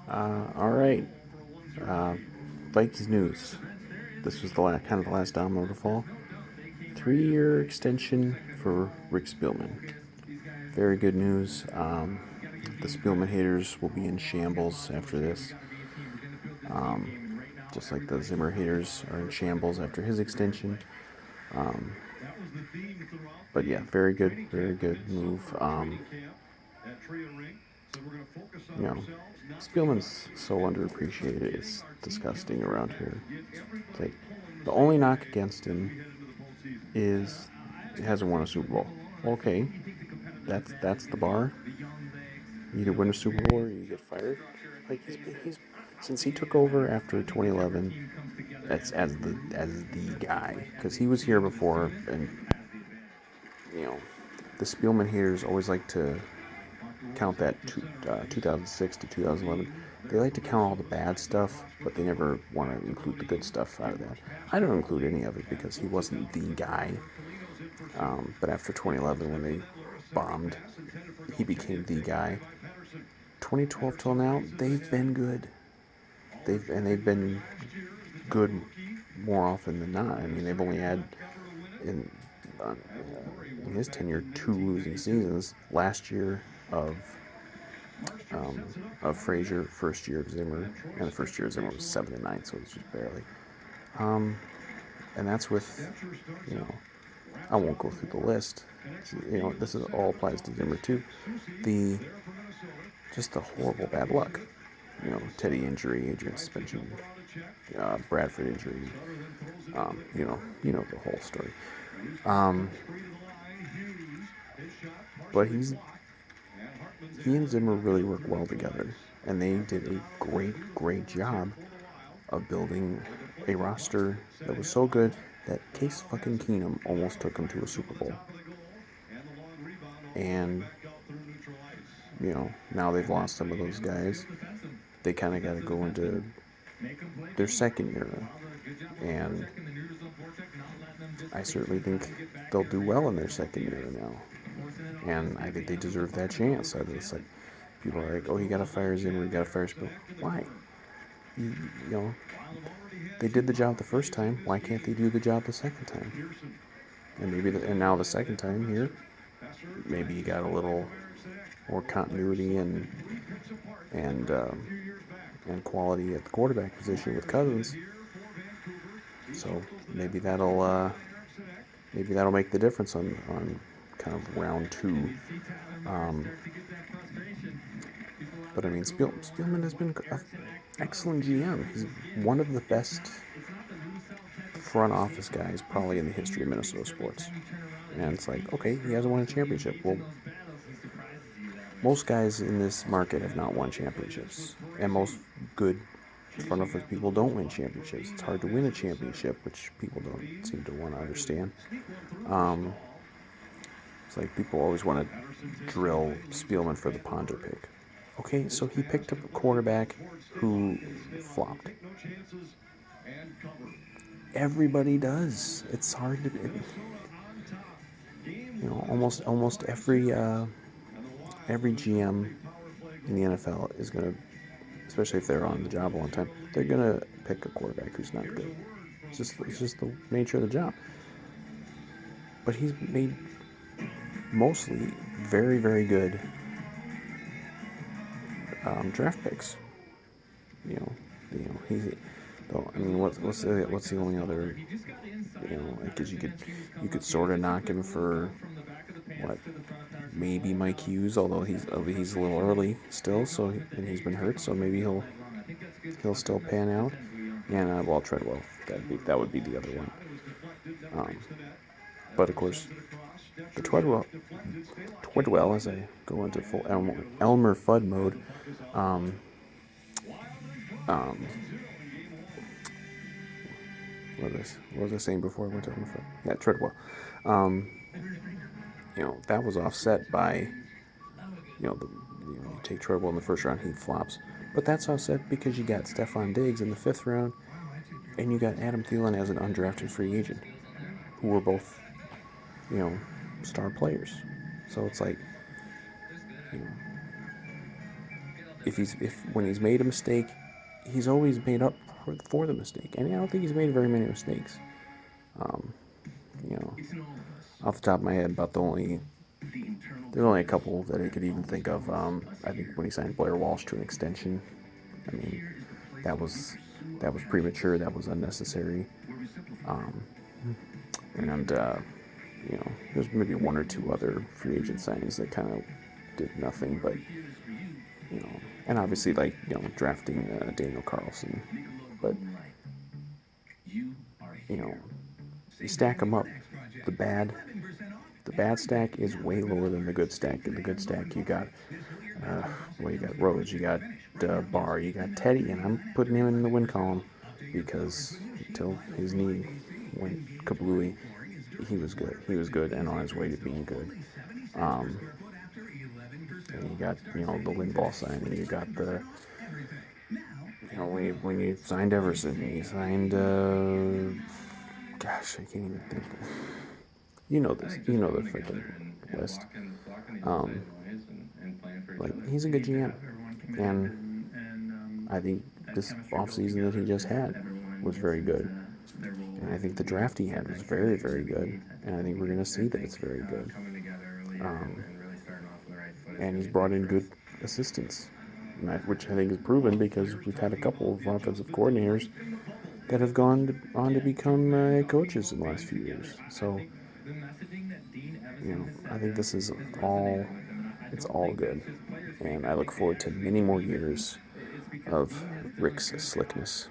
All right. Uh, Vikings news. This was kind of the last domino to fall. 3-year extension for Rick Spielman. Very good news. The Spielman haters will be in shambles after this. Just like the Zimmer haters are in shambles after his extension. But yeah, very good move. You know, Spielman's so underappreciated. It's disgusting around here. It's like the only knock against him is he hasn't won a Super Bowl. Okay, that's the bar. You either win a Super Bowl or you get fired. Like he's since he took over after 2011, as the guy, because he was here before, and you know the Spielman haters always like to count that 2006 to 2011. They like to count all the bad stuff, but they never want to include the good stuff out of that. I don't include any of it because he wasn't the guy. But after 2011, when they bombed, he became the guy. 2012 till now, they've been good. They've been good more often than not. I mean, they've only had in, uh, in his tenure 2 losing seasons. Last year of Frazier, first year of Zimmer, and the first year of Zimmer was 7-9, so it was just barely. And that's with, you know, I won't go through the list. You know, this is all applies to Zimmer too. The just the horrible bad luck. You know, Teddy injury, Adrian suspension, Bradford injury. You know the whole story. But he and Zimmer really work well together, and they did a great job of building a roster that was so good that Case fucking Keenum almost took him to a Super Bowl. And you know, now they've lost some of those guys. They kind of got to go into their second year, and I certainly think they'll do well in their second year now. And I think they deserve that chance. It's like people are like, "Oh, you got to fire Zimmer, you got to fire Spill." Why? You know, they did the job the first time. Why can't they do the job the second time? And and now the second time here, maybe you got a little more continuity and and quality at the quarterback position with Cousins. So maybe that'll make the difference on kind of round two. But I mean, Spielman has been an excellent GM. He's one of the best front office guys probably in the history of Minnesota sports. And it's like, okay, he hasn't won a championship. Well, most guys in this market have not won championships, and most good front office people don't win championships. It's hard to win a championship, which people don't seem to want to understand. It's like people always want to drill Spielman for the Ponder pick. Okay, so he picked up a quarterback who flopped. Everybody does. It's hard to, you know, almost every GM in the NFL is gonna, especially if they're on the job a long time, they're gonna pick a quarterback who's not good. It's just the nature of the job. But he's made mostly very good draft picks. He's. I mean, what's the only other, because you could sort of knock him for what, maybe Mike Hughes, although he's a little early still, so and he's been hurt, so maybe he'll still pan out. And Treadwell, that would be the other one. But of course, the Treadwell, as I go into full Elmer Fudd mode, what was I saying before I went to Elmer Fudd? Yeah, Treadwell. That was offset by, you take Treadwell in the first round, he flops. But that's offset because you got Stephon Diggs in the 5th round, and you got Adam Thielen as an undrafted free agent, who were both, star players. So it's like, if when he's made a mistake, he's always made up for the mistake, and I don't think he's made very many mistakes. You know, off the top of my head, there's only a couple that I could even think of. I think when he signed Blair Walsh to an extension, I mean, that was premature. That was unnecessary. And there's maybe one or two other free agent signings that kind of did nothing, but and obviously drafting Daniel Carlson, but you stack them up. The bad stack is way lower than the good stack. In the good stack, you got you got Rhodes, you got Barr, you got Teddy, and I'm putting him in the win column because until his knee went kablooey, he was good. He was good and on his way to being good. And you got the Linval signing. You got the when you signed Everson, you signed gosh, I can't even think. You know this. You know the freaking list. He's a good GM, and I think this offseason that he just had was very good. And I think the draft he had was very, very good. And I think we're going to see that it's very good. And he's brought in good assistants, which I think is proven because we've had a couple of offensive coordinators that have gone on to become coaches in the last few years. So, I think this is it's all good. And I look forward to many more years of Rick's slickness.